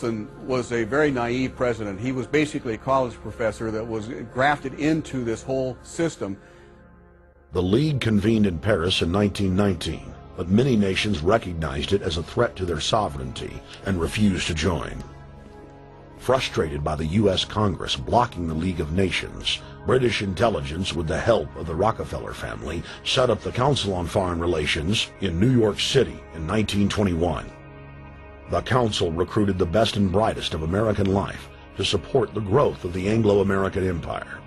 Wilson was a very naive president. He was basically a college professor that was grafted into this whole system. The League convened in Paris in 1919, but many nations recognized it as a threat to their sovereignty and refused to join. Frustrated by the U.S. Congress blocking the League of Nations, British intelligence, with the help of the Rockefeller family, set up the Council on Foreign Relations in New York City in 1921. The Council recruited the best and brightest of American life to support the growth of the Anglo-American Empire.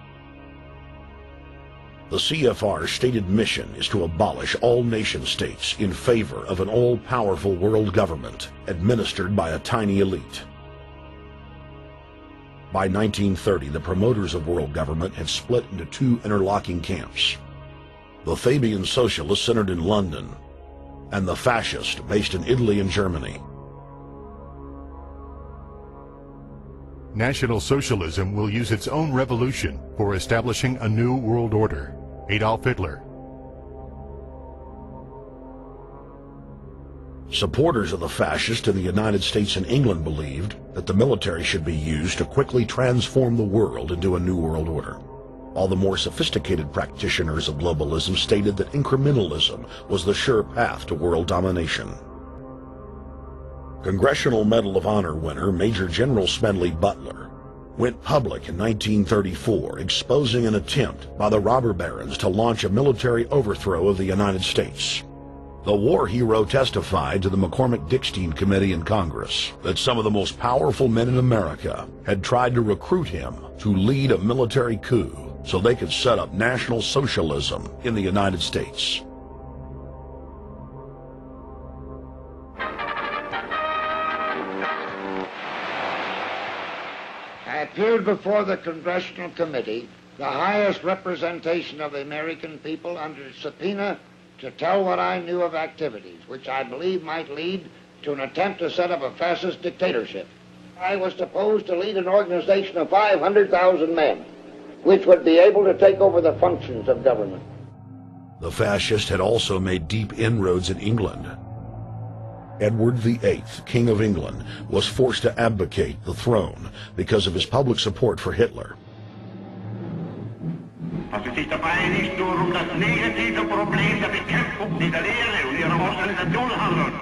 The CFR's stated mission is to abolish all nation-states in favor of an all-powerful world government administered by a tiny elite. By 1930, the promoters of world government had split into two interlocking camps: the Fabian socialists centered in London, and the fascists based in Italy and Germany. National Socialism will use its own revolution for establishing a new world order. Adolf Hitler. Supporters of the fascists in the United States and England believed that the military should be used to quickly transform the world into a new world order. All the more sophisticated practitioners of globalism stated that incrementalism was the sure path to world domination. Congressional Medal of Honor winner Major General Smedley Butler went public in 1934, exposing an attempt by the robber barons to launch a military overthrow of the United States. The war hero testified to the McCormick-Dickstein Committee in Congress that some of the most powerful men in America had tried to recruit him to lead a military coup so they could set up National Socialism in the United States. I appeared before the Congressional Committee, the highest representation of the American people, under subpoena to tell what I knew of activities which I believe might lead to an attempt to set up a fascist dictatorship. I was supposed to lead an organization of 500,000 men, which would be able to take over the functions of government. The fascists had also made deep inroads in England. Edward VIII, King of England, was forced to abdicate the throne because of his public support for Hitler. Also es ist dabei nicht nur das negative Problem der Bekämpfung dieser Lehre und ihrer Organisation handelt,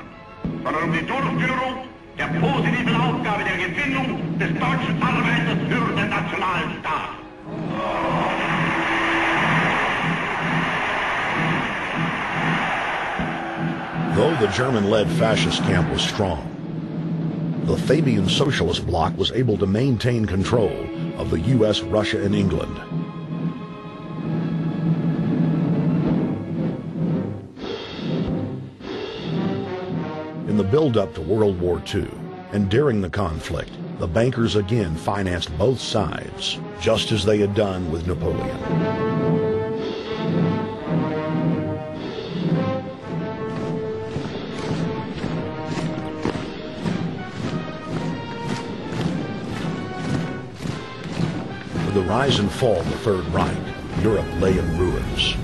sondern die Durchführung der positiven Aufgabe der Gewinnung des deutschen Arbeiters für den nationalen Staat. Though the German-led fascist camp was strong, the Fabian socialist bloc was able to maintain control of the U.S., Russia, and England. In the build-up to World War II, and during the conflict, the bankers again financed both sides, just as they had done with Napoleon. With the rise and fall of the Third Reich, Europe lay in ruins.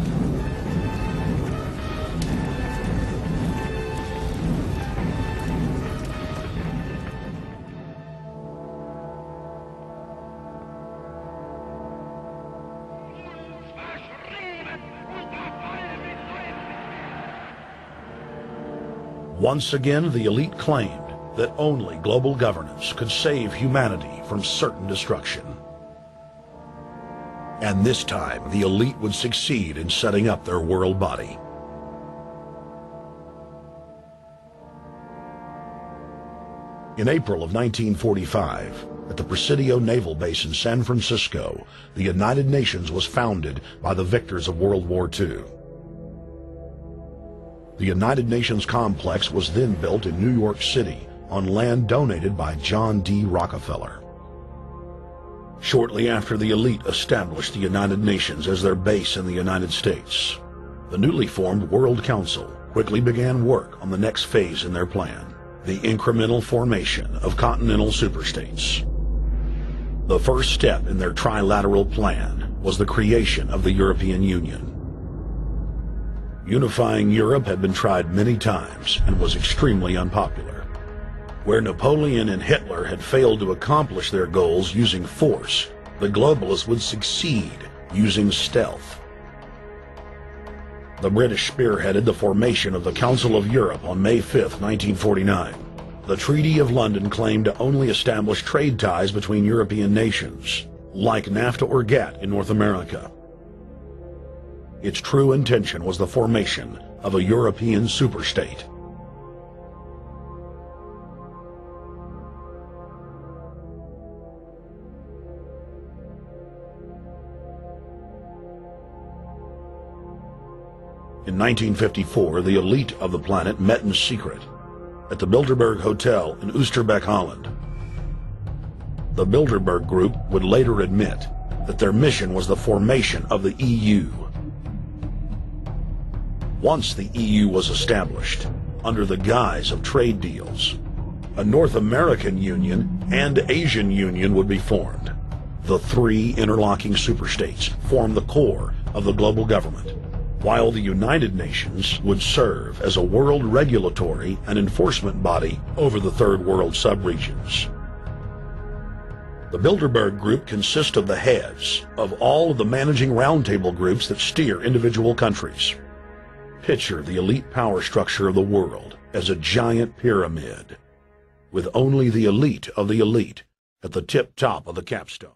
Once again, the elite claimed that only global governance could save humanity from certain destruction. And this time, the elite would succeed in setting up their world body. In April of 1945, at the Presidio Naval Base in San Francisco, the United Nations was founded by the victors of World War II. The United Nations complex was then built in New York City on land donated by John D. Rockefeller. Shortly after the elite established the United Nations as their base in the United States, the newly formed World Council quickly began work on the next phase in their plan, the incremental formation of continental superstates. The first step in their trilateral plan was the creation of the European Union. Unifying Europe had been tried many times and was extremely unpopular. Where Napoleon and Hitler had failed to accomplish their goals using force, the globalists would succeed using stealth. The British spearheaded the formation of the Council of Europe on May 5, 1949. The Treaty of London claimed to only establish trade ties between European nations, like NAFTA or GATT in North America. Its true intention was the formation of a European superstate. In 1954, the elite of the planet met in secret at the Bilderberg Hotel in Oosterbeek, Holland. The Bilderberg Group would later admit that their mission was the formation of the EU. Once the EU was established, under the guise of trade deals, a North American Union and Asian Union would be formed. The three interlocking superstates formed the core of the global government, while the United Nations would serve as a world regulatory and enforcement body over the Third World subregions. The Bilderberg Group consists of the heads of all of the managing roundtable groups that steer individual countries. Picture the elite power structure of the world as a giant pyramid, with only the elite of the elite at the tip top of the capstone.